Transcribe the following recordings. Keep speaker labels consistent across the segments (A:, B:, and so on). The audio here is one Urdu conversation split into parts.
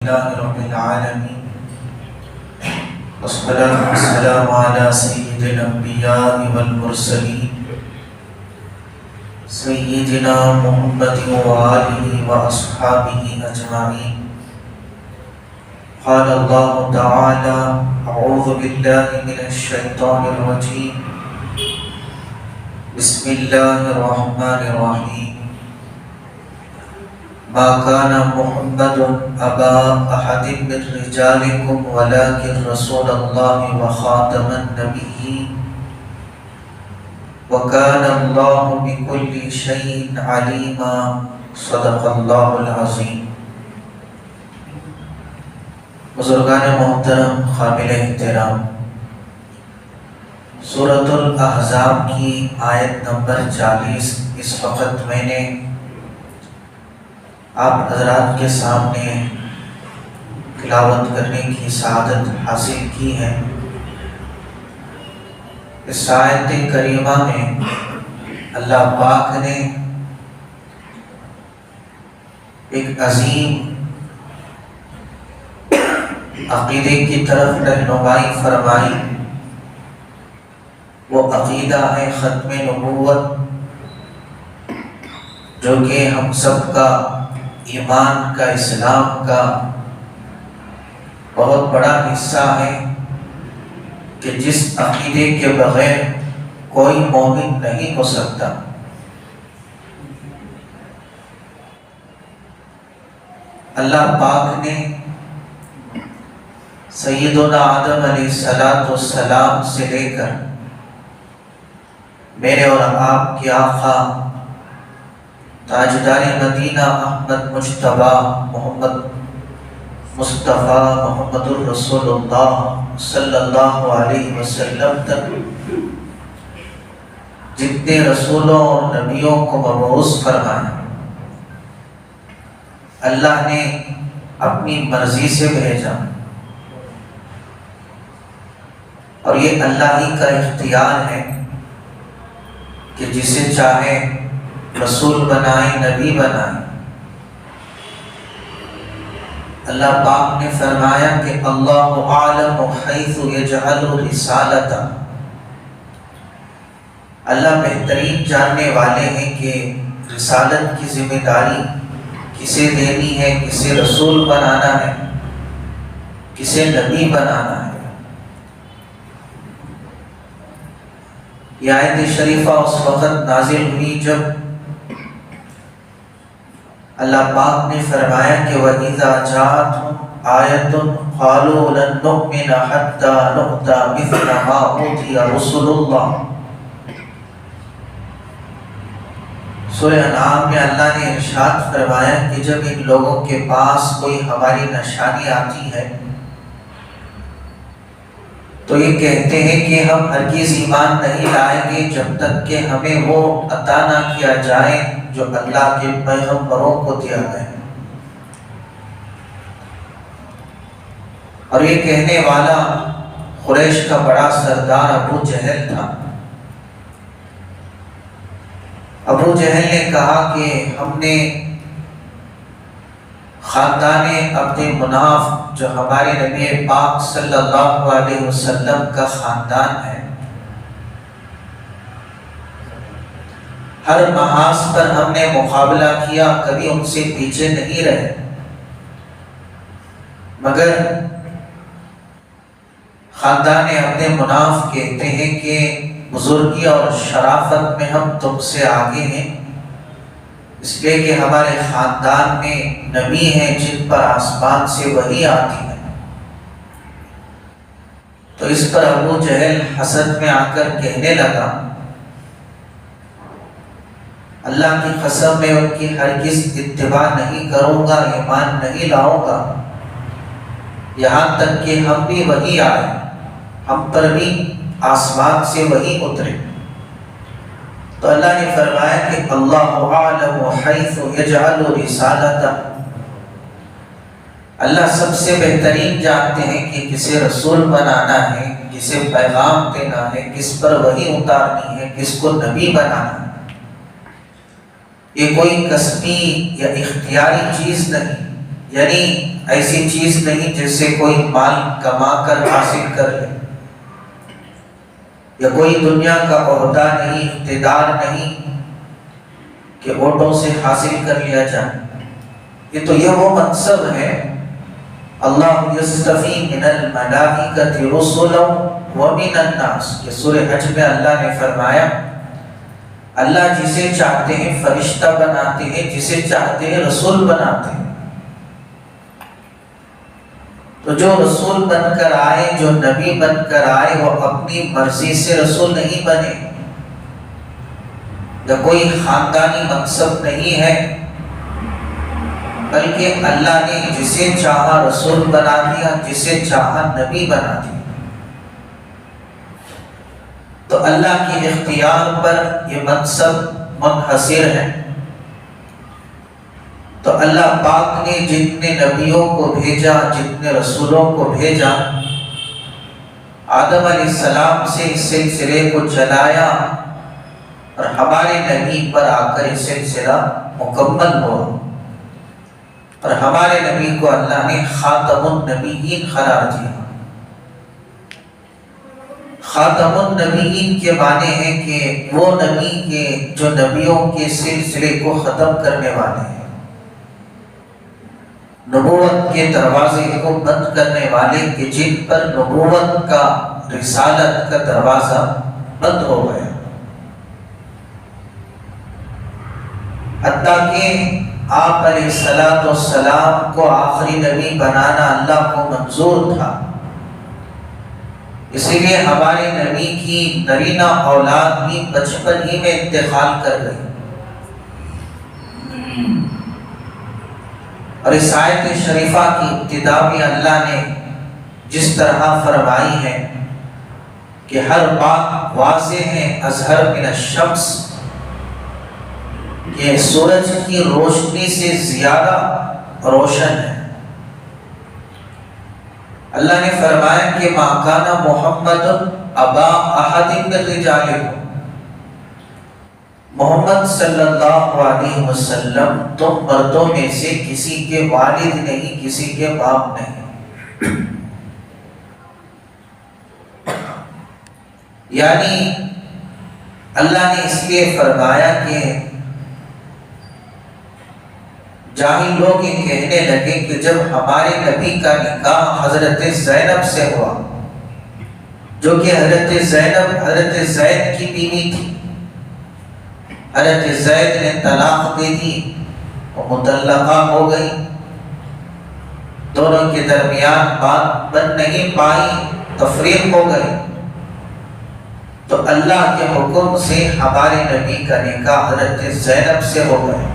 A: لله رب العالمين والصلاة والسلام على سيد الأنبياء والمرسلين سيدنا محمد وآله وأصحابه أجمعين. قال الله تعالى: أعوذ بالله من الشيطان الرجيم. بسم الله الرحمن الرحيم. ما كان محمد أبا أحد من رجالكم ولكن رسول الله وخاتم النبيين وكان الله بكل شيء عليما. صدق الله العظيم. بزرگان محترم، قابل احترام، سورۃ الاحزاب کی آیت نمبر 40 اس وقت میں نے آپ حضرات کے سامنے تلاوت کرنے کی سعادت حاصل کی ہے. اس آیت کریمہ میں اللہ پاک نے ایک عظیم عقیدے کی طرف رہنمائی فرمائی. وہ عقیدہ ہے ختم نبوت، جو کہ ہم سب کا ایمان کا، اسلام کا بہت بڑا حصہ ہے کہ جس عقیدے کے بغیر کوئی مومن نہیں ہو سکتا. اللہ پاک نے سیدنا آدم علیہ السلام سے لے کر میرے اور آپ کے آقا تاجدار مدینہ احمد مجتبی محمد مصطفیٰ محمد الرسول اللہ صلی اللہ علیہ وسلم تک جتنے رسولوں اور نبیوں کو مبعوث فرمایا، اللہ نے اپنی مرضی سے بھیجا، اور یہ اللہ ہی کا اختیار ہے کہ جسے چاہے رسول بنائے، نبی بنائے. اللہ پاک نے فرمایا کہ اللہ اعلم حیث یجعل رسالتہ. اللہ بہترین جاننے والے ہیں کہ رسالت کی ذمہ داری کسے دینی ہے، کسے رسول بنانا ہے، کسے نبی بنانا ہے. یہ آیت شریفہ اس وقت نازل ہوئی جب اللہ پاک نے فرمایا کہ وَإِذَا جَاءَتْهُمْ آیَةٌ قَالُوا لَن نُؤْمِنَ حَتَّى نُؤْتَى مِثْلَ مَا أُوتِیَ رُسُلُ اللَّهِ. سورہ انعام میں اللہ نے ارشاد فرمایا کہ جب ان لوگوں کے پاس کوئی ہماری نشانی آتی ہے تو یہ کہتے ہیں کہ ہم ہرگز ایمان نہیں لائیں گے جب تک کہ ہمیں وہ عطا نہ کیا جائے جو اللہ کے پیغمبروں کو دیا گیا. اور یہ کہنے والا قریش کا بڑا سردار ابو جہل تھا. ابو جہل نے کہا کہ ہم نے خاندان عبد مناف، جو ہمارے نبی پاک صلی اللہ علیہ وسلم کا خاندان ہے، ہر محاذ پر ہم نے مقابلہ کیا، کبھی ان سے پیچھے نہیں رہے، مگر خاندان عبد مناف کہتے ہیں کہ بزرگی اور شرافت میں ہم تم سے آگے ہیں، اس لیے کہ ہمارے خاندان میں نبی ہیں جن پر آسمان سے وحی آتی ہے. تو اس پر ابو جہل حسد میں آ کر کہنے لگا، اللہ کی قسم میں ان کی ہرگز اتباع نہیں کروں گا، ایمان نہیں لاؤں گا، یہاں تک کہ ہم بھی وحی آئے، ہم پر بھی آسمان سے وحی اترے. تو اللہ نے فرمایا کہ اللہ اعلم حیث یجعل رسالتہ. اللہ سب سے بہترین جانتے ہیں کہ کسے رسول بنانا ہے، کسے پیغام دینا ہے، کس پر وحی اتارنی ہے، کس کو نبی بنانا ہے. یہ کوئی کسبی یا اختیاری چیز نہیں، یعنی ایسی چیز نہیں جس سے کوئی مال کما کر حاصل کر لے، یا کوئی دنیا کا عہدہ نہیں، اقتدار نہیں کہ ووٹوں سے حاصل کر لیا جائے۔ یہ وہ منصب ہے، اللہ یصطفی من الملائکۃ رسلا ومن الناس، یہ سورہ حج میں اللہ نے فرمایا اللہ جسے چاہتے ہیں فرشتہ بناتے ہیں، جسے چاہتے ہیں رسول بناتے ہیں۔ تو جو رسول بن کر آئے، جو نبی بن کر آئے، وہ اپنی مرضی سے رسول نہیں بنے، یا کوئی خاندانی منصب نہیں ہے، بلکہ اللہ نے جسے چاہا رسول بنا دیا، جسے چاہا نبی بنا دیا۔ تو اللہ کے اختیار پر یہ منصب منحصر ہے۔ تو اللہ پاک نے جتنے نبیوں کو بھیجا، جتنے رسولوں کو بھیجا، آدم علیہ السلام سے اس سلسلے کو چلایا، اور ہمارے نبی پر آ کر یہ سلسلہ مکمل ہوا، اور ہمارے نبی کو اللہ نے خاتم النبیین قرار دیا۔ خاتم النبیین کے معنی ہے کہ وہ نبی کے جو نبیوں کے سلسلے کو ختم کرنے والے ہیں، نبوت کے دروازے کو بند کرنے والے، کہ جن پر نبوت کا، رسالت کا دروازہ بند ہو گیا۔ حتیٰ کہ آپ علیہ السلام کو آخری نبی بنانا اللہ کو منظور تھا، اسی لیے ہمارے نبی کی نرینہ اولاد بھی بچپن ہی میں انتقال کر گئی۔ اور اس آیت شریفہ کی ابتدا بھی اللہ نے جس طرح فرمائی ہے کہ ہر بات واضح ہے، اظہر من الشمس، کہ سورج کی روشنی سے زیادہ روشن ہے۔ اللہ نے فرمایا کہ ما کان محمد ابا احد من رجالکم، محمد صلی اللہ علیہ وسلم تم مردوں میں سے کسی کے والد نہیں، کسی کے باپ نہیں۔ یعنی اللہ نے اس لیے فرمایا کہ جاہل لوگ یہ کہنے لگے کہ جب ہمارے نبی کا نکاح حضرت زینب سے ہوا، جو کہ حضرت زینب حضرت زید کی بیوی تھی، حضرت زید نے طلاق دے دی، وہ مطلقہ ہو گئی، دونوں کے درمیان بات بن نہیں پائی، تفریق ہو گئی، تو اللہ کے حکم سے ہمارے نبی کا نکاح حضرت زینب سے ہو گیا،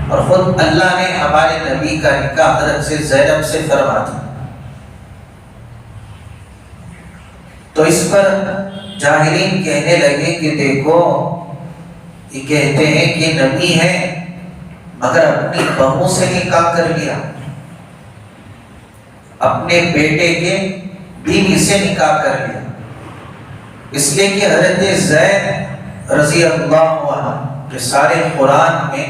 A: اور خود اللہ نے ہمارے نبی کا نکاح حضرت زینب سے فرما دیا۔ تو اس پر جاہلین کہنے لگے کہ دیکھو، یہ کہتے ہیں کہ نبی ہے مگر اپنی بہو سے نکاح کر لیا، اپنے بیٹے کے بیوی سے نکاح کر لیا، اس لیے کہ حضرت زید رضی اللہ عنہ کہ سارے قرآن میں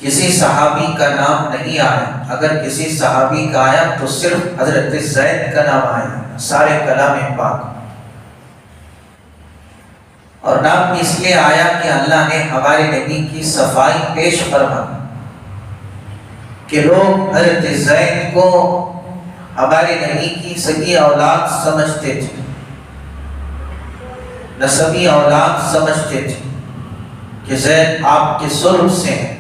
A: کسی صحابی کا نام نہیں آیا، اگر کسی صحابی کا آیا تو صرف حضرت زید کا نام آیا سارے کلام پاک، اور نام اس لیے آیا کہ اللہ نے ہمارے نبی کی صفائی پیش فرما کہ لوگ حضرت زید کو ہمارے نبی کی سگی اولاد سمجھتے تھے، نسبی اولاد سمجھتے تھے کہ زید آپ کے صلب سے ہیں،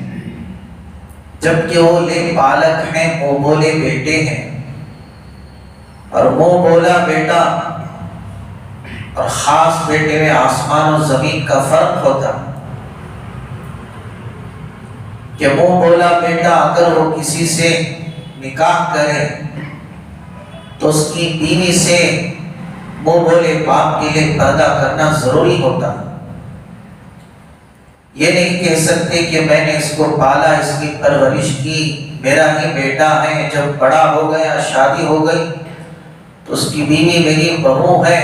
A: جبکہ وہ لے پالک ہیں، منہ بولے بیٹے ہیں، اور منہ بولا بیٹا اور خاص بیٹے میں آسمان و زمین کا فرق ہوتا کہ منہ بولا بیٹا اگر وہ کسی سے نکاح کرے تو اس کی بیوی سے منہ بولے باپ کے لیے پردہ کرنا ضروری ہوتا۔ یہ نہیں کہہ سکتے کہ میں نے اس کو پالا، اس کی پرورش کی، میرا ہی بیٹا ہے، جب بڑا ہو گیا، شادی ہو گئی تو اس کی بیوی میری بہو ہے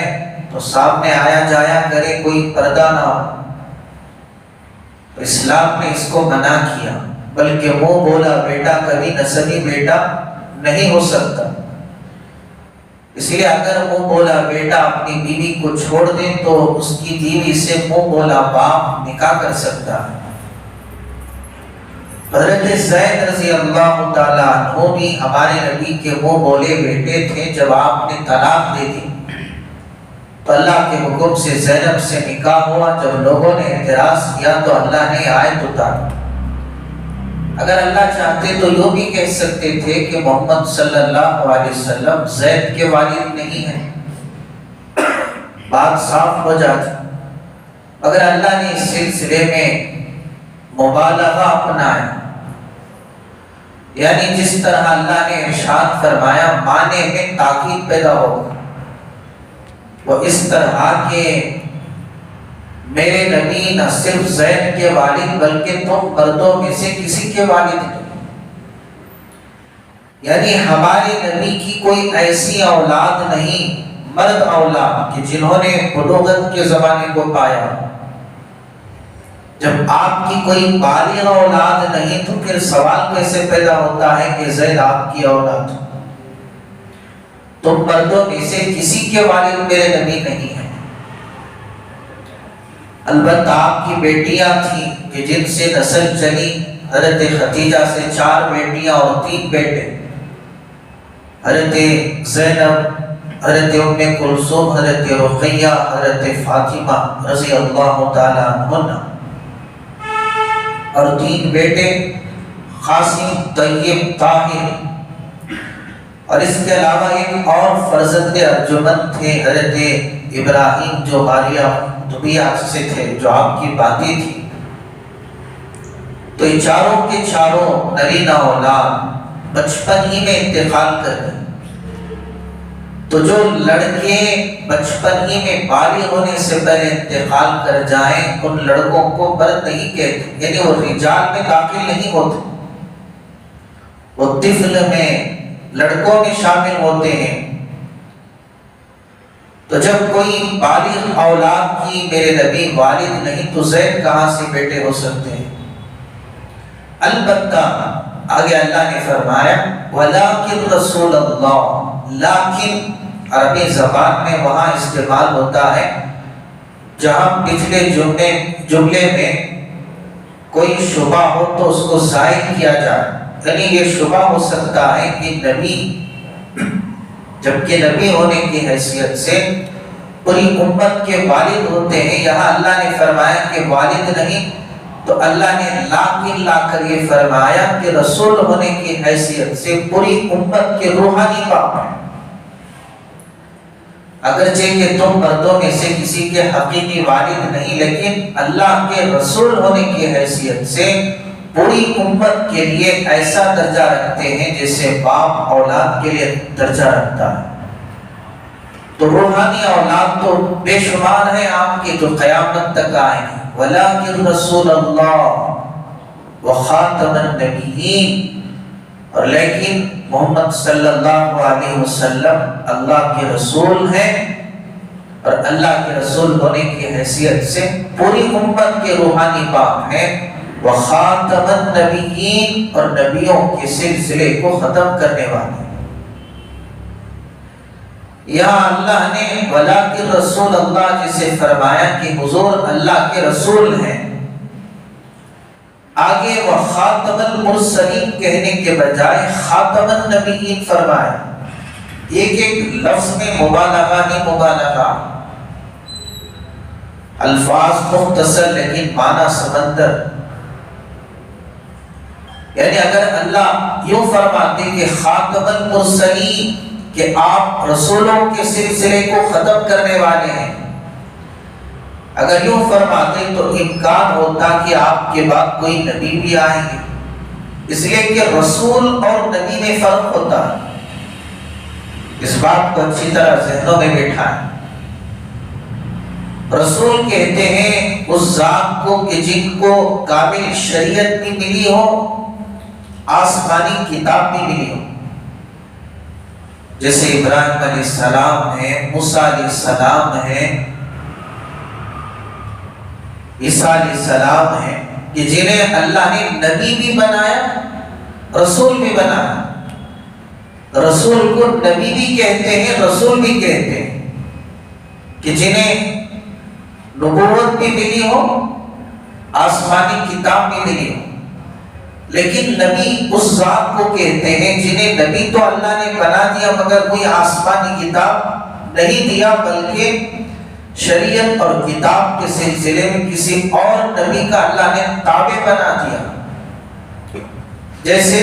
A: تو سامنے آیا جایا کرے، کوئی پردہ نہ ہو۔ تو اسلام نے اس کو منع کیا، بلکہ منہ بولا بیٹا کبھی نسبی بیٹا نہیں ہو سکتا۔ اس لیے اگر منہ بولا بیٹا اپنی بیوی کو چھوڑ دے تو اس کی بیوی سے منہ بولا باپ نکاح کر سکتا ہے۔ حضرت زید رضی اللہ تعالیٰ عنہ بھی ہمارے نبی کے منہ بولے بیٹے تھے۔ جب آپ نے طلاق دے دی تو اللہ کے حکم سے زینب سے نکاح ہوا۔ جب لوگوں نے اعتراض کیا تو اللہ نے آیت اتاری۔ اگر اللہ چاہتے تو یوں بھی کہہ سکتے تھے کہ محمد صلی اللہ علیہ وسلم زید کے والد نہیں ہیں، بات صاف ہو جاتی۔ اگر اللہ نے اس سلسلے میں مبالغہ اپنایا، یعنی جس طرح اللہ نے ارشاد فرمایا معنی میں تاکید پیدا ہوگا، وہ اس طرح کہ میرے نبی نہ صرف زید کے والد بلکہ تم مردوں میں سے کسی کے والد ہو، یعنی ہمارے نبی کی کوئی ایسی اولاد نہیں، مرد اولاد کہ جنہوں نے بلوغت کے زمانے کو پایا۔ جب آپ کی کوئی بالغ اولاد نہیں تو پھر سوال کیسے پیدا ہوتا ہے کہ زید آپ کی اولاد ہو؟ تم مردوں میں سے کسی کے والد میرے نبی نہیں ہیں۔ البتہ آپ کی بیٹیاں تھیں کہ جن سے نسل چلی، حضرت خدیجہ سے 4 بیٹیاں اور 3 بیٹے، حضرت زینب، حضرت ام کلثوم، حضرت رقیہ، حضرت فاطمہ رضی اللہ تعالیٰ عنہ، اور 3 بیٹے قاسم، طیب، طاہر، اور اس کے علاوہ ایک اور فرزند ارجمند تھے حضرت ابراہیم جو ماریہ طبیعت سے تھے، جو آپ کی باندی تھی۔ تو یہ چاروں کے چاروں نرینہ اولاد بچپن ہی میں انتقال کر گئے۔ تو جو لڑکے بچپن ہی میں بالغ ہونے سے پہلے انتقال کر جائیں ان لڑکوں کو مرد نہیں کہتے، یعنی وہ رجال میں داخل نہیں ہوتے، وہ طفل میں، لڑکوں میں شامل ہوتے ہیں۔ تو جب کوئی بالغ اولاد کی میرے نبی والد نہیں تو زید کہاں سے بیٹے ہو سکتے ہیں؟ البتہ آگے اللہ نے فرمایا وَلَٰكِن رسول اللہ، لیکن عربی زبان میں وہاں استعمال ہوتا ہے جہاں پچھلے جملے میں کوئی شبہ ہو تو اس کو ظاہر کیا جائے، یعنی یہ شبہ ہو سکتا ہے کہ نبی جبکہ نبی ہونے کی حیثیت سے پوری امت کے والد ہوتے ہیں، یہاں اللہ نے فرمایا کہ والد نہیں تو اللہ نے لیکن لا کر یہ فرمایا کہ رسول ہونے کی حیثیت سے پوری امت کے روحانی باپ ہیں۔ اگرچہ کہ تم مردوں میں سے کسی کے حقیقی والد نہیں، لیکن اللہ کے رسول ہونے کی حیثیت سے پوری امت کے لیے ایسا درجہ رکھتے ہیں جیسے باپ اولاد کے لیے درجہ رکھتا ہے۔ تو روحانی اولاد تو بے شمار ہے آپ کی جو قیامت تک آئیں گے۔ وَلَٰكِن رسول اللہ وَخَاتَمَ النَّبِيِّينَ، اور لیکن محمد صلی اللہ علیہ وسلم اللہ کے رسول ہیں، اور اللہ کے رسول ہونے کی حیثیت سے پوری امت کے روحانی باپ ہیں۔ وَخَاتَمَ النَّبِيِّينَ، اور نبیوں کے سلسلے کو ختم کرنے والے۔ یہاں اللہ نے وَلَٰكِن رسول اللہ جسے فرمایا کہ حضور اللہ کے رسول ہیں، آگے وَخَاتَمَ الْمُرْسَلِينَ کہنے کے بجائے خاتم النبیین فرمایا۔ ایک ایک لفظ میں مبالغہ نہیں مبالغہ، الفاظ مختصر لیکن معنی سمندر۔ یعنی اگر اللہ یوں فرماتے کہ خاتم المرسلین کہ آپ رسولوں کے سلسلے کو ختم کرنے والے ہیں، اگر یوں فرماتے تو امکان ہوتا کہ آپ کے بعد کوئی نبی بھی آئیں گے، اس لیے کہ رسول اور نبی میں فرق ہوتا ہے۔ اس بات کو اچھی طرح ذہنوں میں بٹھائیں۔ رسول کہتے ہیں اس ذات کو کہ جن کو کامل شریعت بھی ملی ہو، آسمانی کتاب بھی ملی ہو، جیسے ابراہیم علیہ السلام ہے، موسیٰ علیہ السلام ہے، عیسیٰ علیہ السلام ہے۔ کہ جنہیں اللہ نے نبی بھی بنایا، رسول بھی بنایا. رسول کو نبی بھی کہتے ہیں، رسول بھی کہتے ہیں، کہ جنہیں نبوت بھی ملی ہو، آسمانی کتاب بھی ملی ہو. لیکن نبی اس ذات کو کہتے ہیں جنہیں نبی تو اللہ نے بنا دیا مگر کوئی آسمانی کتاب نہیں دیا، بلکہ شریعت اور کتاب کے سلسلے میں کسی اور نبی کا اللہ نے تابع بنا دیا. جیسے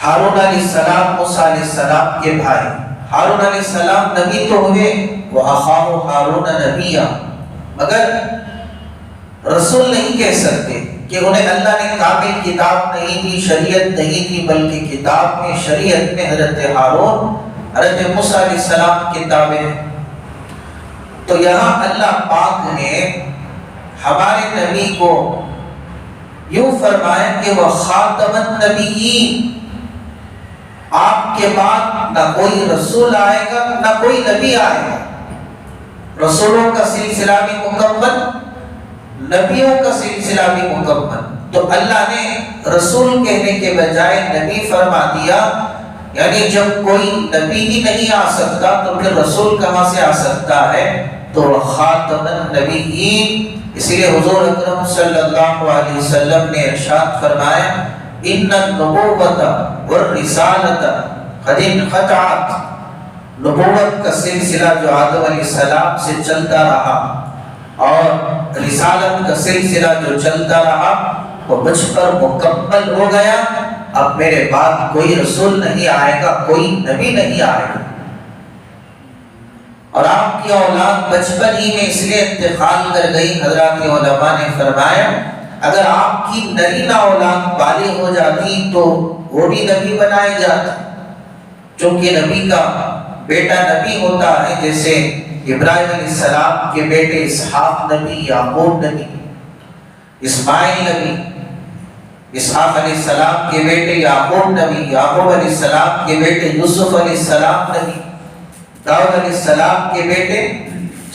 A: ہارون علیہ السلام موسیٰ علیہ السلام کے بھائی. ہارون علیہ السلام نبی تو ہوئے، وَأَخَاهُ هَارُونَ نَبِيًّا، مگر رسول نہیں کہہ سکتے کہ انہیں اللہ نے کامل کتاب نہیں دی، شریعت نہیں دی، بلکہ کتاب میں، شریعت میں حضرت ہارون، حضرت موسیٰ علیہ السلام کتابیں ہیں. تو یہاں اللہ پاک نے ہمارے نبی کو یوں فرمایا کہ وہ خاتم النبیین، آپ کے بعد نہ کوئی رسول آئے گا نہ کوئی نبی آئے گا. رسولوں کا سلسلہ بھی مکمل، نبیوں کا سلسلہ بھی مکمل. تو اللہ نے رسول کہنے کے بجائے نبی فرما دیا. یعنی جب کوئی نبی ہی نہیں آ سکتا تو پھر رسول کہاں سے آ سکتا ہے؟ تو خاتم النبیین. اسی لیے حضور اکرم صلی اللہ علیہ وسلم نے ارشاد فرمایا ان النبوۃ والرسالۃ قد انقطعت. نبوت کا سلسلہ جو آدم علیہ السلام سے چلتا رہا اور رسالت کا سلسلہ جو چلتا رہا وہ مجھ پر مکمل ہو گیا. اب میرے بعد کوئی رسول نہیں آئے گا، کوئی نبی نہیں آئے گا. اور آپ کی اولاد بچپن ہی میں اس لیے انتقال کر گئی. حضرات علماء نے فرمایا اگر آپ کی نرینہ اولاد بالغ ہو جاتی تو وہ بھی نبی بنائے جاتے، چونکہ نبی کا بیٹا نبی ہوتا ہے. جیسے ابراہیم علیہ السلام کے بیٹے اسحاق نبی، یعقوب نبی، اسماعیل نبی، اسحاق علیہ السلام کے بیٹے یعقوب نبی، یعقوب علیہ السلام کے بیٹے یوسف علیہ السلام نبی، داؤد علیہ السلام کے بیٹے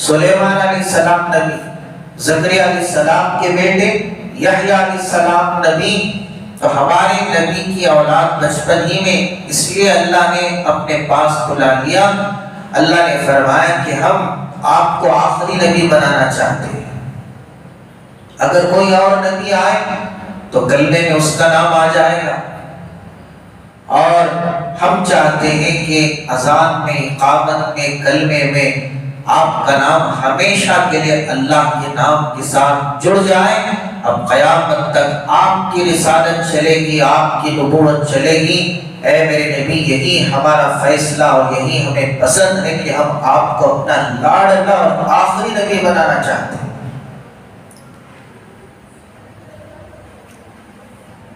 A: سلیمان علیہ السلام نبی، زکریا علیہ السلام کے بیٹے یحییٰ علیہ السلام نبی. تو ہمارے نبی کی اولاد بچپن ہی میں اس لیے اللہ نے اپنے پاس بلا لیا. اللہ نے فرمایا کہ ہم آپ کو آخری نبی بنانا چاہتے ہیں. اگر کوئی اور نبی آئے تو کلمے میں اس کا نام آ جائے گا. اور ہم چاہتے ہیں کہ اذان میں، اقامت میں، کلمے میں آپ کا نام ہمیشہ کے لیے اللہ کے نام کے ساتھ جڑ جائے. اب قیامت تک آپ کی رسالت چلے گی، آپ کی نبوت چلے گی. اے میرے نبی، یہی ہمارا فیصلہ اور یہی ہمیں پسند ہے کہ ہم آپ کو اپنا لاڈلا اور آخری نبی بنانا چاہتے ہیں.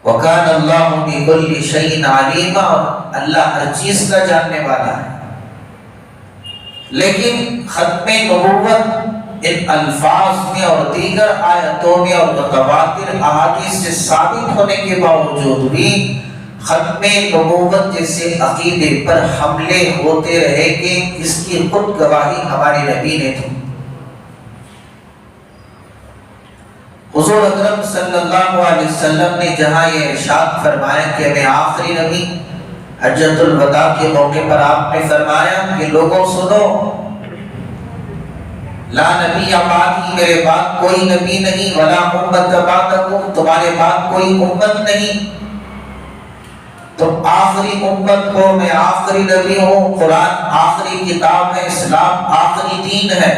A: وَكَانَ اللَّهُ بِكُلِّ شَيْءٍ عَلِيمًا، اور اللہ ہر چیز کا جاننے والا ہے. لیکن ختم نبوت ان الفاظ میں اور دیگر آیتوں میں اور متواتر احادیث سے ثابت ہونے کے باوجود بھی ختم نبوت جیسے عقیدے پر حملے ہوتے رہے کہ اس کی خود گواہی ہمارے نبی نے دی. حضور اکرم صلی اللہ علیہ وسلم نے جہاں یہ ارشاد فرمایا کہ میں آخری نبی، حجۃ الوداع کے موقع پر آپ نے فرمایا کہ لوگوں سنو، لا نبی بعدی، میرے بعد کوئی نبی نہیں، ولا امت بعدکم، تمہارے بعد کوئی امت نہیں. تم آخری امت ہو، میں آخری نبی ہوں. قرآن آخری کتاب ہے، اسلام آخری دین ہے،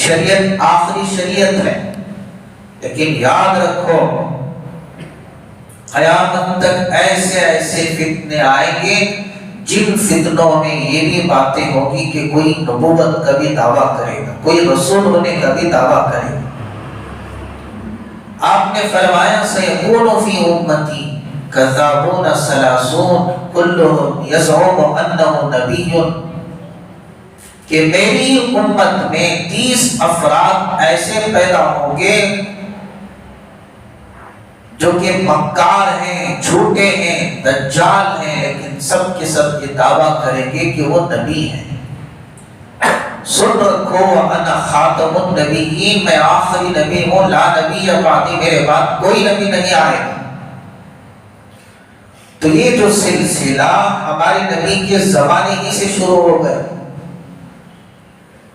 A: شریعت آخری شریعت ہے. لیکن یاد رکھو قیامت تک ایسے ایسے فتنے آئیں گے جن فتنوں میں یہ بھی باتیں ہوگی کہ کوئی نبوت کا بھی دعویٰ کرے گا، کوئی رسول ہونے کا بھی دعویٰ کرے گا. آپ نے فرمایا سَيَكُونُ فِي أُمَّتِي كَذَّابُونَ ثَلَاثُونَ كُلُّهُمْ يَزْعُمُ أَنَّهُ نَبِيٌّ، کہ میری امت میں 30 افراد ایسے پیدا ہوں گے جو کہ مکار ہیں، جھوٹے ہیں، دجال ہیں، لیکن سب کے سب یہ دعویٰ کریں گے کہ وہ نبی ہیں. سن رکھو انا خاتم النبیین، میں آخری نبی ہوں، لا نبی بعدی، میرے بعد کوئی نبی نہیں آئے گا۔ تو یہ جو سلسلہ ہمارے نبی کے زمانے ہی سے شروع ہو گیا۔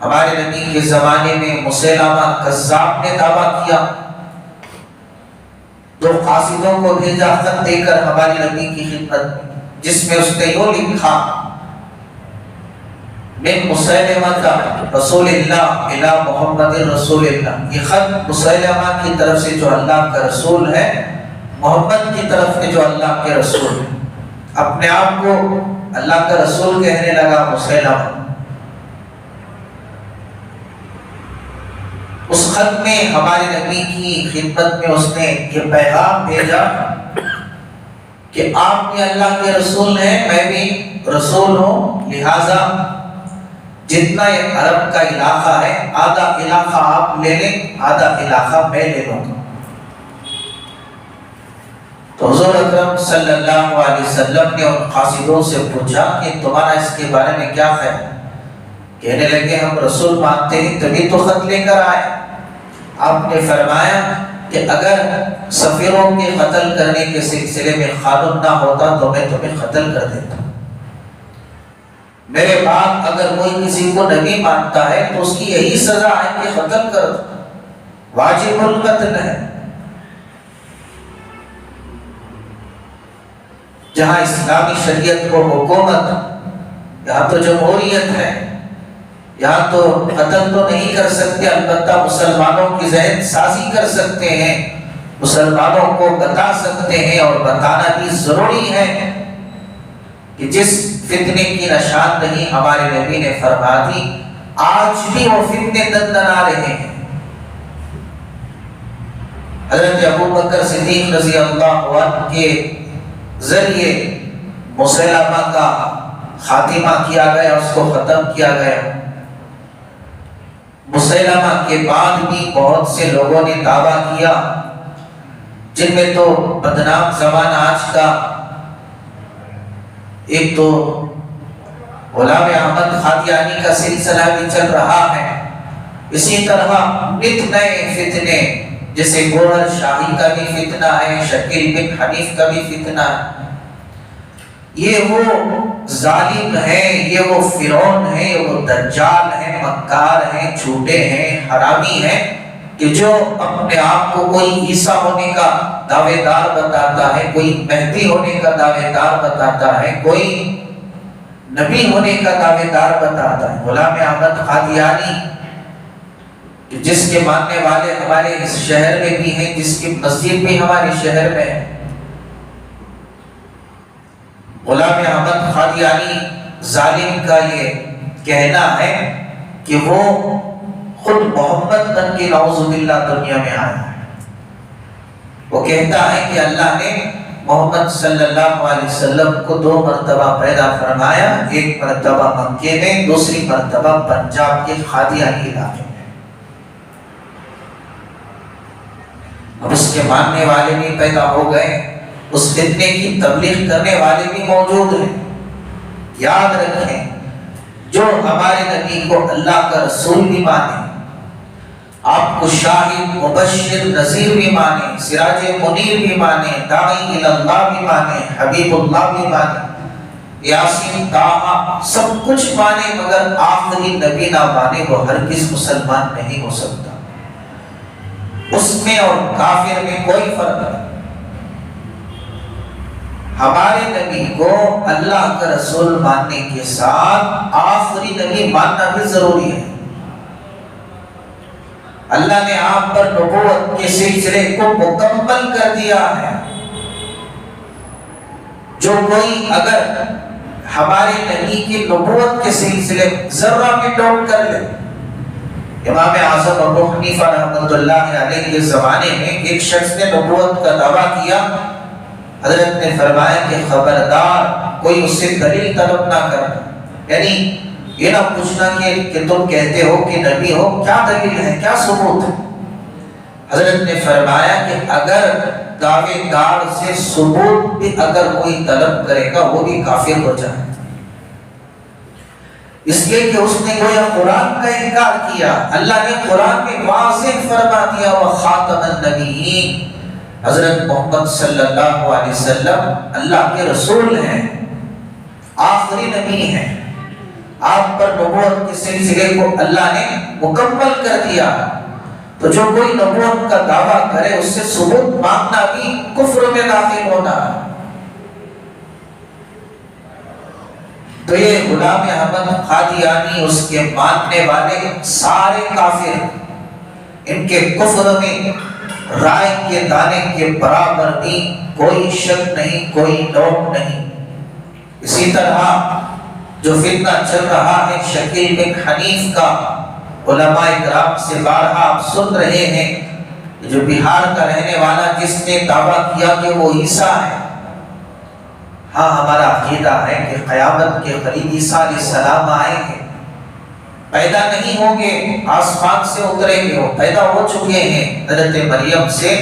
A: ہمارے نبی کے زمانے میں مسیلمہ کذاب نے دعویٰ کیا، دو قاصدوں کو بھیجا خط دے کر ہمارے نبی کی خدمت میں، جس میں اس نے یوں لکھا من مسیلمہ رسول اللہ الی محمد رسول اللہ، یہ خط مسیلمہ کی طرف سے جو اللہ کا رسول ہے، محمد کی طرف سے جو اللہ کے رسول ہے۔ اپنے آپ کو اللہ کا رسول کہنے لگا مسیلمہ۔ اس خط میں ہمارے نبی کی خدمت میں اس نے یہ پیغام بھیجا کہ آپ بھی اللہ کے رسول ہیں، میں بھی رسول ہوں، لہٰذا جتنا یہ عرب کا علاقہ ہے آدھا علاقہ آپ لے لیں، آدھا علاقہ میں لے لوں گا۔ تو حضور اکرم صلی اللہ علیہ وسلم نے ان قاصدوں سے پوچھا کہ تمہارا اس کے بارے میں کیا خیال ہے؟ کہنے لگے ہم رسول مانتے ہیں تبھی تو خط لے کر آئے۔ آپ نے فرمایا کہ اگر سفیروں کے قتل کرنے کے سلسلے میں قانون نہ ہوتا تو میں تمہیں قتل کر دیتا۔ میرے بعد اگر کوئی کسی کو نبی مانتا ہے تو اس کی یہی سزا ہے کہ قتل کر دو، واجب القتل ہے۔ جہاں اسلامی شریعت کو حکومت، یہاں تو جمہوریت ہے، یہاں تو قتل تو نہیں کر سکتے، البتہ مسلمانوں کی ذہن سازی کر سکتے ہیں، مسلمانوں کو بتا سکتے ہیں، اور بتانا بھی ضروری ہے کہ جس فتنے کی نشاندہی ہمارے نبی نے فرما دی، آج بھی وہ فتنے دندنا رہے ہیں۔ حضرت ابوبکر صدیق رضی اللہ عنہ کے ذریعے مسیلمہ کا خاتمہ کیا گیا، اس کو ختم کیا گیا۔ مسیلمہ کے بعد بھی بہت سے لوگوں نے دعویٰ کیا، جن میں تو بدنام زمانہ آج کا ایک تو غلام احمد قادیانی کا سلسلہ بھی چل رہا ہے، اسی طرح نت نئے فتنے، جیسے گوہر شاہی کا بھی فتنہ ہے، شکیل بن حنیف کا بھی فتنہ ہے۔ یہ وہ ظالم ہیں، یہ وہ فرعون ہیں، یہ وہ دجال ہیں، مکار ہیں، جھوٹے ہیں، حرامی ہیں، کہ جو اپنے آپ کو کوئی عیسیٰ ہونے کا دعوے دار بتاتا ہے، کوئی مہدی ہونے کا دعوے دار بتاتا ہے، کوئی نبی ہونے کا دعوے دار بتاتا ہے۔ غلام احمد قادیانی جس کے ماننے والے ہمارے اس شہر میں بھی ہیں، جس کی مسجد بھی ہمارے شہر میں ہے، غلام احمد قادیانی ظالم کا یہ کہنا ہے کہ وہ خود محمد بن کے نعوذ باللہ دنیا میں آیا ہے۔ وہ کہتا ہے کہ اللہ نے محمد صلی اللہ علیہ وسلم کو 2 مرتبہ پیدا فرمایا، ایک مرتبہ مکے میں، دوسری مرتبہ پنجاب کے قادیانی علاقے میں۔ اب اس کے ماننے والے بھی پیدا ہو گئے، اس فتنے کی تبلیغ کرنے والے بھی موجود ہیں۔ یاد رکھیں، جو ہمارے نبی کو اللہ کا رسول بھی مانے، آپ کو شاہد مبشر نذیر بھی مانے، سراج منیر بھی مانے، داعی اللہ بھی مانے، حبیب اللہ بھی مانے، یاسین طٰہٰ سب کچھ مانے، مگر آخری نبی نہ مانے، وہ ہرگز مسلمان نہیں ہو سکتا۔ اس میں اور کافر میں کوئی فرق نہیں۔ ہمارے نبی کو اللہ کا رسول ماننے کے ساتھ آخری نبی ماننا بھی ضروری ہے۔ اللہ نے آپ پر نبوت کے سلسلے کو مکمل کر دیا ہے۔ جو کوئی اگر ہمارے نبی کی نبوت کے سلسلے ذرہ بھی ڈاؤٹ کر لے، امام اعظم ابو حنیفہ رحمۃ اللہ علیہ کے زمانے میں ایک شخص نے نبوت کا دعویٰ کیا، حضرت نے فرمایا کہ خبردار کوئی اس سے دلیل طلب نہ کرنا، یعنی یہ نہ پوچھنا کہ تم کہتے ہو کہ نبی ہو، کیا دلیل ہے، کیا ثبوت ہے۔ حضرت نے فرمایا کہ اگر دعوے دار سے ثبوت بھی اگر کوئی طلب کرے گا وہ بھی کافر ہو جائے۔ اس لیے کہ اس نے گویا قرآن کا انکار کیا۔ اللہ نے قرآن میں واضح فرما دیا وخاتم النبیین، حضرت محمد صلی اللہ علیہ وسلم اللہ کے رسول ہیں، آخری نبی ہیں، آپ پر نبوت کے سلسلے کو اللہ نے مکمل کر دیا۔ تو جو کوئی نبوت کا دعویٰ کرے اس سے ثبوت مانگنا بھی کفر میں داخل ہونا ہے۔ تو یہ غلام احمد قادیانی، اس کے ماننے والے سارے کافر، ان کے کفر میں رائے کے دانے کے برابر بھی کوئی شک نہیں، کوئی ڈاؤٹ نہیں۔ اسی طرح جو فتنہ چل رہا ہے شکیل بن حنیف کا، علماء کرام سے بارہا آپ سن رہے ہیں، جو بہار کا رہنے والا جس نے دعویٰ کیا کہ وہ عیسیٰ ہے۔ ہاں، ہمارا عقیدہ ہے کہ قیامت کے قریب عیسیٰ علیہ السلام آئیں گے، پیدا نہیں ہوں گے، آسمان سے اتریں گے، وہ پیدا ہو چکے ہیں حضرت مریم سے،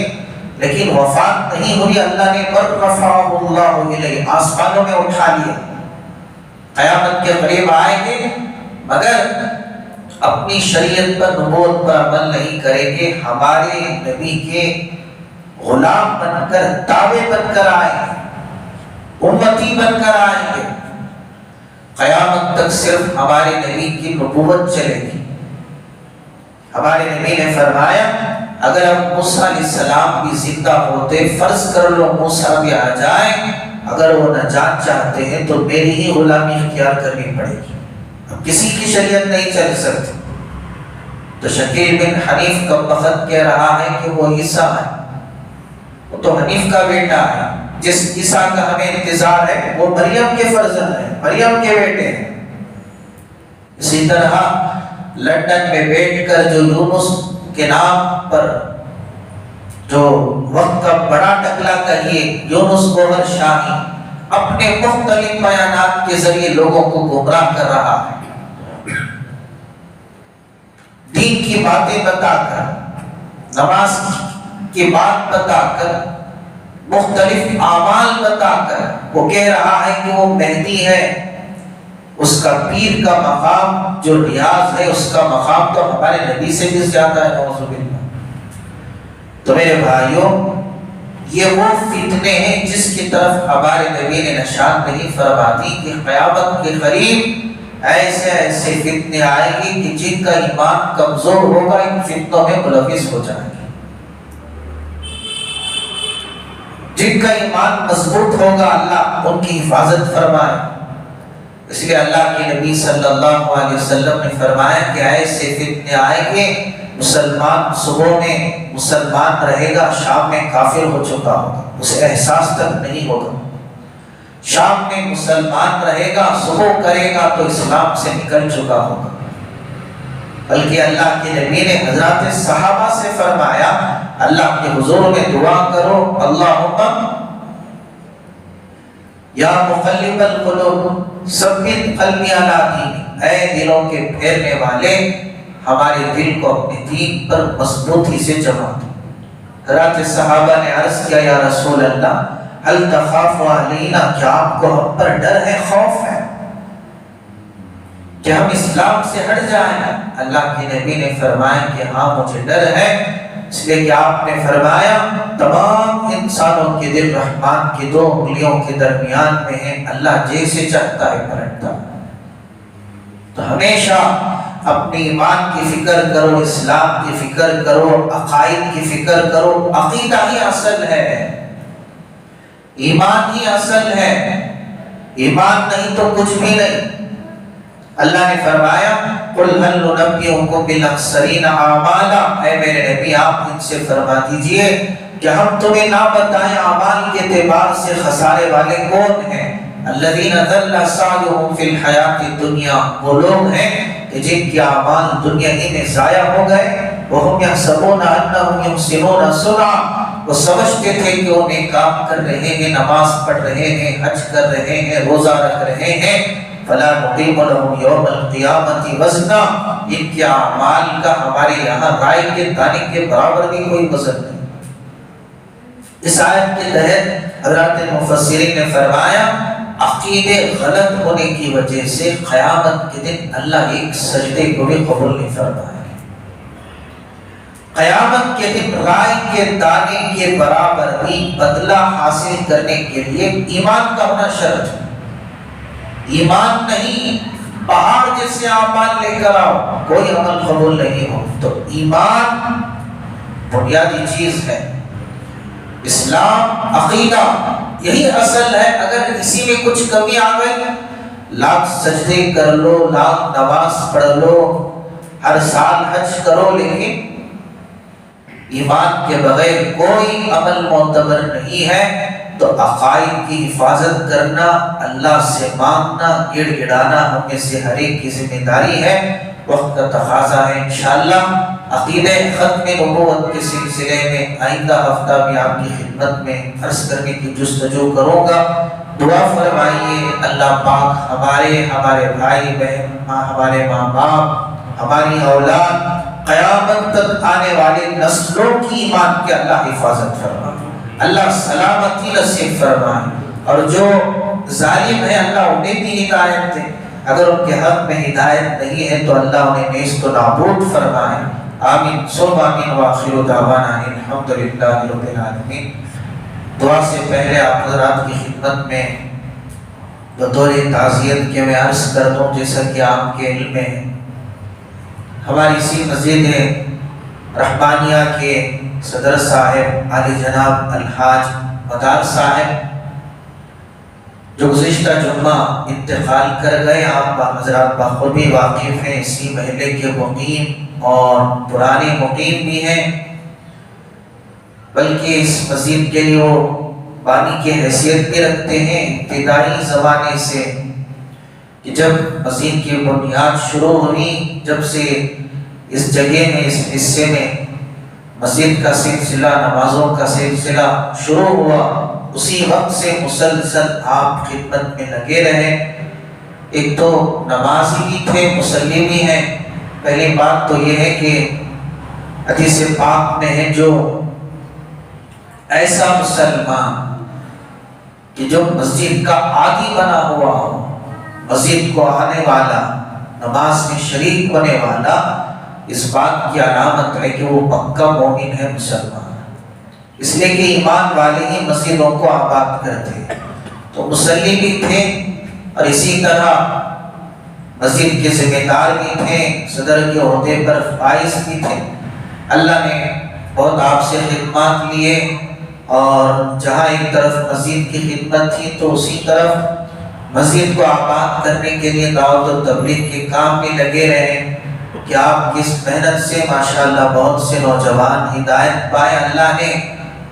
A: لیکن وفات نہیں ہوئی۔ اللہ نے رفعہ اللہ الیہ، آسمانوں میں اٹھا لیا۔ قیامت کے قریب آئیں گے، مگر اپنی شریعت پر، نبوت پر عمل نہیں کریں گے، ہمارے نبی کے غلام بن کر، تابع بن کر آئیں گے، امتی بن کر آئیں گے۔ قیامت تک صرف ہمارے نبی کی نبوت چلے گی۔ ہمارے نبی نے فرمایا اگر اب موسیٰ علیہ السلام بھی زندہ ہوتے، فرض کر لو موسیٰ بھی آ جائیں، اگر وہ نجات چاہتے ہیں تو میری ہی غلامی اختیار کرنی پڑے گی، اب کسی کی شریعت نہیں چل سکتی۔ تو شکیل بن حنیف کا وقت کہہ رہا ہے کہ وہ عیسیٰ ہے، وہ تو حنیف کا بیٹا ہے، جس عیسیٰ کا ہمیں انتظار ہے وہ مریم کے فرزند ہیں، مریم کے بیٹے ہیں۔ اسی طرح لندن میں بیٹھ کر جو یونس کے نام پر جو وقت کا بڑا ٹکلا کہیے، یونس گوہر شاہی، اپنے مختلف بیانات کے ذریعے لوگوں کو گمراہ کر رہا ہے، دین کی باتیں بتا کر، نماز کی بات بتا کر، مختلف اعمال بتا کر وہ کہہ رہا ہے کہ وہ مہدی ہے۔ اس کا پیر کا مقام جو ریاض ہے، اس کا مقام تو ہمارے نبی سے بھی زیادہ ہے، نعوذ باللہ۔ تو میرے بھائیوں، یہ وہ فتنے ہیں جس کی طرف ہمارے نبی نے نشان نہیں فرما دی کہ قیامت کے قریب ایسے ایسے فتنے آئے گی کہ جن کا ایمان کمزور ہوگا ان فتنوں میں ملوث ہو جائے گا، جن کا ایمان مضبوط ہوگا اللہ ان کی حفاظت فرمائے۔ اس لیے اللہ کے نبی صلی اللہ علیہ وسلم نے فرمایا کہ ایسے فتنے آئیں گے، مسلمان صبح میں مسلمان رہے گا، شام میں کافر ہو چکا ہوگا، اسے احساس تک نہیں ہوگا۔ شام میں مسلمان رہے گا، صبح کرے گا تو اسلام سے نکل چکا ہوگا۔ بلکہ اللہ کے نبی نے حضرات صحابہ سے فرمایا اللہ کے حضور میں دعا کرو، اللہم یا مقلب القلوب ثبت قلبی علی دینک، اے دلوں کے پھیرنے والے ہمارے دل کو اپنے دین پر مضبوطی سے جما دو۔ حضرات صحابہ نے عرض کیا یا رسول اللہ هل تخاف علینا، کیا آپ کو ہم پر ڈر ہے، خوف ہے کہ ہم اسلام سے ہٹ جائیں؟ اللہ کے نبی نے فرمایا کہ ہاں مجھے ڈر ہے، اس لیے کہ آپ نے فرمایا تمام انسانوں کے دل رحمان کی دو انگلیوں کے درمیان میں ہیں، اللہ جیسے چاہتا ہے پلٹتا ہے۔ تو ہمیشہ اپنی ایمان کی فکر کرو، اسلام کی فکر کرو، عقائد کی فکر کرو۔ عقیدہ ہی اصل ہے، ایمان ہی اصل ہے، ایمان نہیں تو کچھ بھی نہیں۔ اللہ نے فرمایا قُلْ هَلْ نُنَبِّئُكُم بِالْأَخْسَرِينَ أَعْمَالًا، اے میرے نبی آپ ان سے فرما دیجئے کہ ہم تمہیں نہ بتائیں اعمال کے اعتبار سے خسارے والے کون ہیں؟ الَّذِينَ ضَلَّ سَعْيُهُمْ فِي الْحَيَاةِ الدُّنْيَا، وہ لوگ ہیں کہ جن کے اعمال دنیا ہی میں ضائع ہو گئے۔ وَهُمْ يَحْسَبُونَ أَنَّهُمْ يُحْسِنُونَ صُنْعًا، وہ سمجھتے تھے کہ وہ نیک کام کر رہے ہیں، نماز پڑھ رہے ہیں، حج کر رہے ہیں، روزہ رکھ رہے ہیں۔ فَلَا نُقِيمُ لَهُمْ يَوْمَ الْقِيَامَةِ وَزْنًا، ان کے اعمال کا ہمارے یہاں رائے کے دانے کے برابر بھی کوئی وزن نہیں۔ اس آیت کے تحت حضرات مفسرین نے فرمایا عقیدے غلط ہونے کی وجہ سے قیامت کے دن اللہ ایک سجدے کو بھی قبول نہیں فرمائے گا۔ قیامت کے دن رائے کے دانے کے برابر بھی بدلہ حاصل کرنے کے لیے ایمان کا ہونا شرط ہے۔ ایمان نہیں، پہاڑ جیسے اعمال لے کر آؤ، کوئی عمل قبول نہیں ہو۔ تو ایمان بنیادی چیز ہے، اسلام عقیدہ یہی اصل ہے۔ اگر کسی میں کچھ کمی آ گئی، لاکھ سجدے کر لو، لاکھ نماز پڑھ لو، ہر سال حج کرو، لیکن ایمان کے بغیر کوئی عمل معتبر نہیں ہے۔ تو عقائد کی حفاظت کرنا، اللہ سے مانگنا، گڑ گڑانا ہم میں سے ہر ایک کی ذمہ داری ہے، وقت کا تقاضا ہے۔ انشاءاللہ عقیدہ ختم نبوت کے سلسلے میں آئندہ ہفتہ بھی آپ کی خدمت میں عرض کرنے کی جستجو کروں گا۔ دعا فرمائیے اللہ پاک ہمارے بھائی بہن، ہمارے ماں باپ، ہماری اولاد، قیامت تک آنے والے نسلوں کی ایمان کے اللہ حفاظت فرمائے، اللہ سلامتی نصیب فرمائے، اور جو ظالم ہے اللہ انہیں بھی ہدایت دے، اگر ان کے حق میں ہدایت نہیں ہے تو اللہ انہیں نیست و نابود فرمائے۔ آمین ثم آمین وآخر دعوانا الحمدللہ رب العالمین۔ دعا سے پہلے آپ حضرات کی خدمت میں بطور تعزیت کے میں عرض کر دوں، جیسا کہ آپ کے علم میں ہماری اسی مسجد رحمانیہ کے صدر صاحب عالی جناب الحاج مدار صاحب جو گزشتہ جمعہ انتقال کر گئے، آپ حضرات بخوبی واقف ہیں، اسی محلے کے مقیم اور پرانے مقیم بھی ہیں، بلکہ اس مسجد کے لیے وہ بانی کی حیثیت بھی رکھتے ہیں ابتدائی زمانے سے، کہ جب مسجد کی بنیاد شروع ہوئی، جب سے اس جگہ میں، اس حصے میں مسجد کا سلسلہ، نمازوں کا سلسلہ شروع ہوا، اسی وقت سے مسلسل آپ خدمت میں لگے رہے۔ ایک تو نمازی بھی تھے، مصلی بھی ہیں۔ پہلی بات تو یہ ہے کہ حدیث پاک میں ہے، جو ایسا مسلمان کہ جو مسجد کا عادی بنا ہوا ہو، مسجد کو آنے والا، نماز میں شریک ہونے والا، اس بات کی علامت ہے کہ وہ پکا مومن ہے، مسلمان۔ اس لیے کہ ایمان والے ہی مسجدوں کو آباد کرتے ہیں۔ تو مصلی بھی تھے، اور اسی طرح مسجد کے ذمہ دار بھی تھے، صدر کے عہدے پر فائز بھی تھے۔ اللہ نے بہت آپ سے خدمات لیے، اور جہاں ایک طرف مسجد کی خدمت تھی تو اسی طرف مسجد کو آباد کرنے کے لیے دعوت و تبلیغ کے کام میں لگے رہے، کہ آپ کس محنت سے ماشاءاللہ بہت سے نوجوان ہدایت پائے، اللہ نے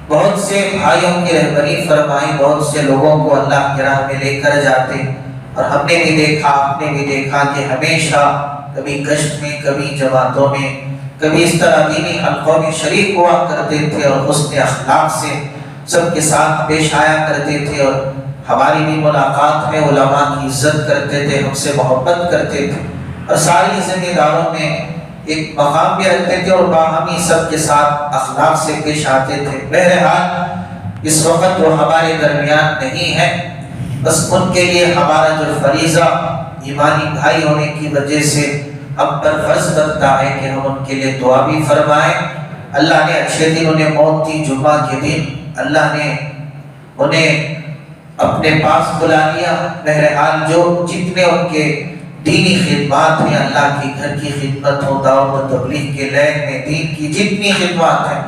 A: بہت سے بھائیوں کی رہبری فرمائی، بہت سے لوگوں کو اللہ کی راہ میں لے کر جاتے، اور ہم نے بھی دیکھا، آپ نے بھی دیکھا کہ ہمیشہ کبھی گشت میں، کبھی جماعتوں میں، کبھی اس طرح دینی حلقوں میں شریک ہوا کرتے تھے، اور حسن اخلاق سے سب کے ساتھ پیش آیا کرتے تھے، اور ہماری بھی ملاقات میں علماء کی عزت کرتے تھے، ہم سے محبت کرتے تھے، اور ساری ذمہ داروں میں ایک مقام بھی رکھتے تھے، اور باہمی سب کے ساتھ اخلاق سے پیش آتے تھے۔ بہرحال اس وقت وہ ہمارے درمیان نہیں ہے، بس ان کے لیے ہمارا جو فریضہ ایمانی بھائی ہونے کی وجہ سے ہم پر فرض بنتا ہے کہ ہم ان کے لیے دعا بھی فرمائیں۔ اللہ نے اچھے دن انہیں موت دی، جمعہ کے دن اللہ نے انہیں اپنے پاس بلا لیا۔ بہرحال جو جتنے ان کے دینی خدمات ہیں، اللہ کی گھر کی خدمت ہو، دعوت و تبلیغ کے لین میں دین کی جتنی خدمات ہیں،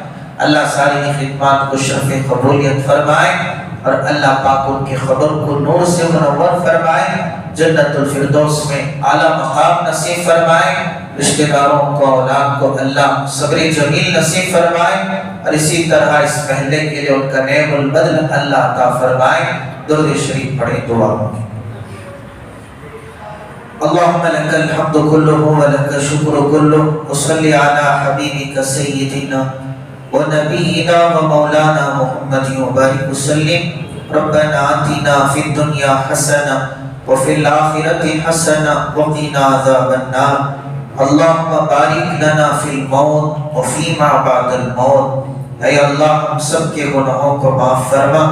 A: اللہ ساری خدمات کو شرف قبولیت فرمائے، اور اللہ پاک ان کے خبر کو نور سے منور فرمائے، جنت الفردوس میں اعلیٰ مقام نصیب فرمائے، رشتہ داروں کو، اولاد کو اللہ صبر جمیل نصیب فرمائے، اور اسی طرح اس محلے کے لیے ان کا نعم البدل اللہ عطا فرمائے۔ درود شریف پڑھیں، دعا ہوگی۔ اللهم لك الحمد كله ولك الشكر كله، وصل على حبيبك سيدنا ونبينا ومولانا محمد وبارك وسلم۔ ربنا آتنا في الدنيا حسنة وفي الآخرة حسنة وقنا عذاب النار۔ اللهم بارك لنا في الموت وفيما بعد الموت۔ اے اللہ ہم سب کے گناہوں کو معاف فرما،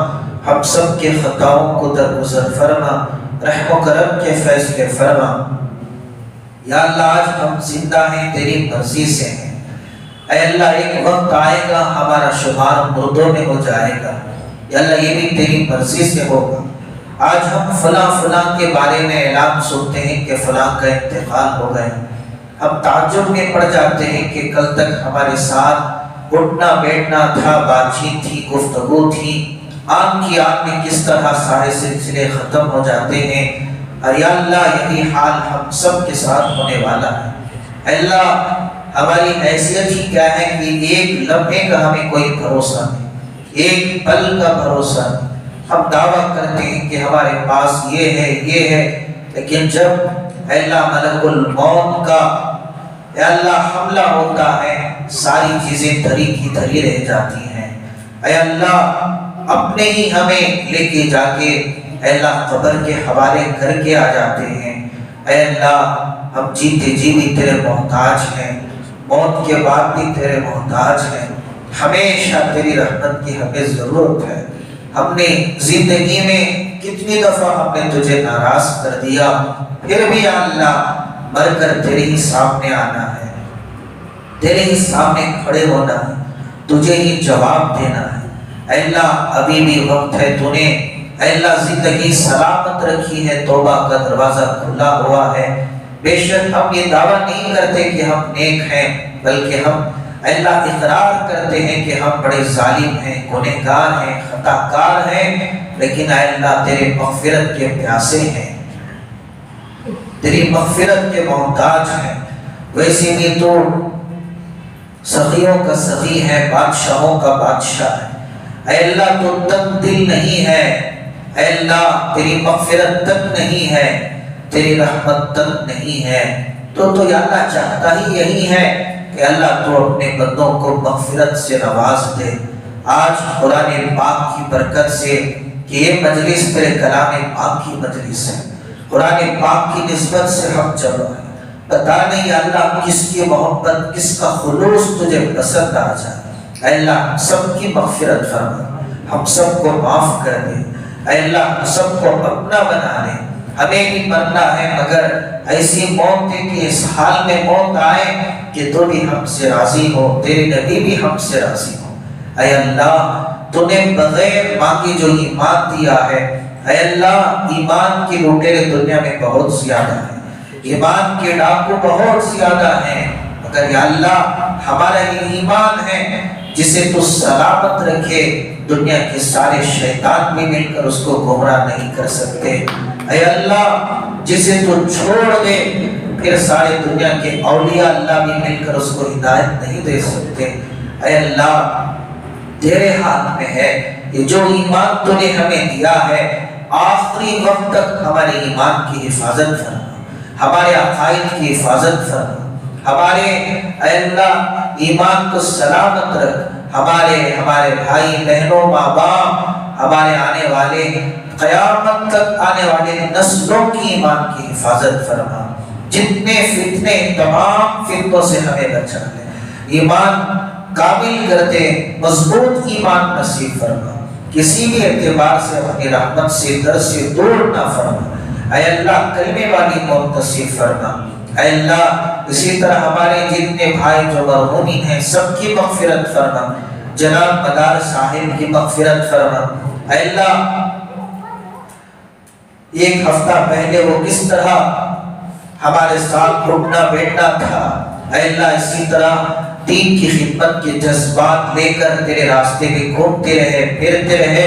A: ہم سب کے خطاؤں کو درگزر فرما، رحم و کرم کے فیصلے فرما۔ یا اللہ آج ہم زندہ ہیں تیری مرضی سے ہیں، اے اللہ ایک وقت آئے گا ہمارا شمار مردوں میں ہو جائے گا، یا اللہ یہ بھی تیری مرضی سے ہوگا۔ آج ہم فلاں فلاں کے بارے میں اعلان سنتے ہیں کہ فلاں کا انتقال ہو گیا، ہم تعجب میں پڑ جاتے ہیں کہ کل تک ہمارے ساتھ اٹھنا بیٹھنا تھا، بات چیت تھی، گفتگو تھی، آن کی آن میں کس طرح سارے سلسلے ختم ہو جاتے ہیں۔ اور یا اللہ یہی حال ہم سب کے ساتھ ہونے والا ہے۔ اے اللہ ہماری حیثیت ہی کیا ہے کہ ایک لمحے کا ہمیں کوئی بھروسہ نہیں، ایک پل کا بھروسہ نہیں۔ ہم دعویٰ کرتے ہیں کہ ہمارے پاس یہ ہے، لیکن جب اے اللہ ملک الموت کا اے اللہ حملہ ہوتا ہے، ساری چیزیں دھری کی دھری رہ جاتی ہیں۔ اے اللہ اپنے ہی ہمیں لے کے جا کے اے اللہ قبر کے حوالے کر کے آ جاتے ہیں۔ اے اللہ ہم جیتے جی بھی تیرے محتاج ہیں، موت کے بعد بھی تیرے محتاج ہیں، ہمیشہ تیری رحمت کی ہمیں ضرورت ہے۔ ہم نے زندگی میں کتنی دفعہ ہم نے تجھے ناراض کر دیا، پھر بھی یا اللہ مر کر تیرے ہی سامنے آنا ہے، تیرے ہی سامنے کھڑے ہونا ہے، تجھے ہی جواب دینا ہے۔ اے اللہ ابھی بھی وقت ہے، تو نے اے اللہ زندگی سلامت رکھی ہے، توبہ کا دروازہ کھلا ہوا ہے۔ بے شک ہم یہ دعویٰ نہیں کرتے کہ ہم نیک ہیں، بلکہ ہم اے اللہ اقرار کرتے ہیں کہ ہم بڑے ظالم ہیں، گنہگار ہیں، خطا کار ہیں، لیکن اے اللہ تیرے مغفرت کے پیاسے ہیں، تیری مغفرت کے محتاج ہیں۔ ویسے بھی تو سخیوں کا سخی ہے، بادشاہوں کا بادشاہ ہے۔ اے اللہ تو تنگ دل نہیں ہے، اے اللہ تیری مغفرت تک نہیں ہے، تیری رحمت تک نہیں ہے، تو یا اللہ چاہتا ہی یہی ہے کہ اللہ تو اپنے بندوں کو مغفرت سے نواز دے۔ آج قرآن پاک کی برکت سے کہ یہ مجلس تیرے کلام پاک کی مجلس ہے، قرآن پاک کی نسبت سے ہم جمع ہیں، پتہ نہیں اللہ کس کی محبت، کس کا خلوص تجھے پسند آ جائے۔ اے اللہ ہم سب کی مغفرت فرما، ہم سب کو معاف کر دے۔ اے اللہ ہم سب کو اپنا بنا لے۔ ہمیں بھی مرنا ہے مگر ایسی موت ہے کہ اس حال میں موت آئے کہ تو بھی ہم سے راضی ہو، تیرے نبی بھی ہم سے راضی ہو۔ اے اللہ تو نے بغیر مانگے جو ایمان دیا ہے، اے اللہ ایمان کی لوٹیرے دنیا میں بہت زیادہ ہیں، ایمان کے ڈاکو بہت زیادہ ہیں، مگر یا اللہ ہمارا یہ ایمان ہے جسے تو سلامت رکھے، دنیا کے سارے شیطان بھی مل کر اس کو گمراہ نہیں کر سکتے۔ اے اللہ جسے تو چھوڑ دے پھر سارے دنیا کے اولیاء اللہ بھی مل کر اس کو ہدایت نہیں دے سکتے۔ اے اللہ تیرے ہاتھ میں ہے یہ جو ایمان تو نے ہمیں دیا ہے، آخری وقت تک ہمارے ایمان کی حفاظت فرما، ہمارے عقائد کی حفاظت فرما، ہمارے اے اللہ ایمان کو سلامت رکھ، ہمارے بھائی بہنوں ماں باپ، ہمارے آنے والے قیامت تک آنے والے نسلوں کی ایمان کی حفاظت فرما، جتنے فتنے تمام فتنوں سے ہمیں بچا لے، ایمان کامل کر دے، مضبوط ایمان نصیب فرما، کسی بھی اعتبار سے اپنی رحمت سے در سے دور نہ فرما۔ اے اللہ کلمے والی موت نصیب فرما۔ اے اللہ اسی طرح ہمارے جتنے بھائی جو مرحومین ہیں سب کی مغفرت فرما، جناب مدار صاحب کی مغفرت فرما۔ اے اللہ ایک ہفتہ پہلے وہ کس طرح ہمارے ساتھ اٹھنا بیٹھنا تھا، اے اللہ اسی طرح دین کی خدمت کے جذبات لے کر تیرے راستے میں گھومتے رہے، پھرتے رہے،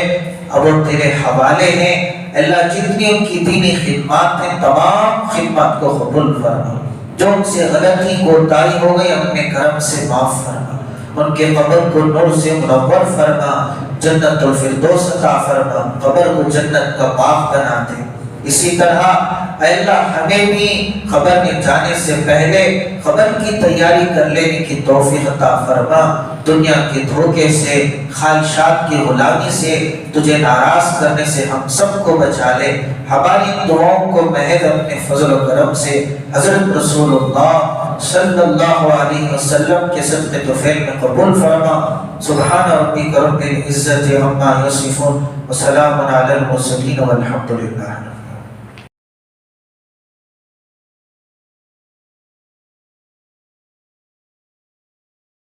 A: اب وہ تیرے حوالے ہیں۔ اللہ جتنی ان کی دینی خدمات ہیں تمام خدمات کو قبول فرما، جو ان سے غلطی کوتاہی ہو گئی اپنے کرم سے معاف فرما، ان کے قبر کو نور سے منور فرما، جنت الفردوس عطا فرما، قبر کو جنت کا باغ بنا دے۔ اسی طرح اے اللہ ہمیں بھی قبر میں جانے سے پہلے قبر کی تیاری کر لینے کی توفیق عطا فرما، دنیا کے دھوکے سے، خواہشات کی غلامی سے، تجھے ناراض کرنے سے ہم سب کو بچا لے۔ ہماری دعاؤں کو محض اپنے فضل و کرم سے حضرت رسول اللہ صلی اللہ علیہ وسلم کے صدقے طفیل میں قبول فرما. سبحان ربک رب العزت عما یصفون وسلام علی المرسلین والحمد للہ.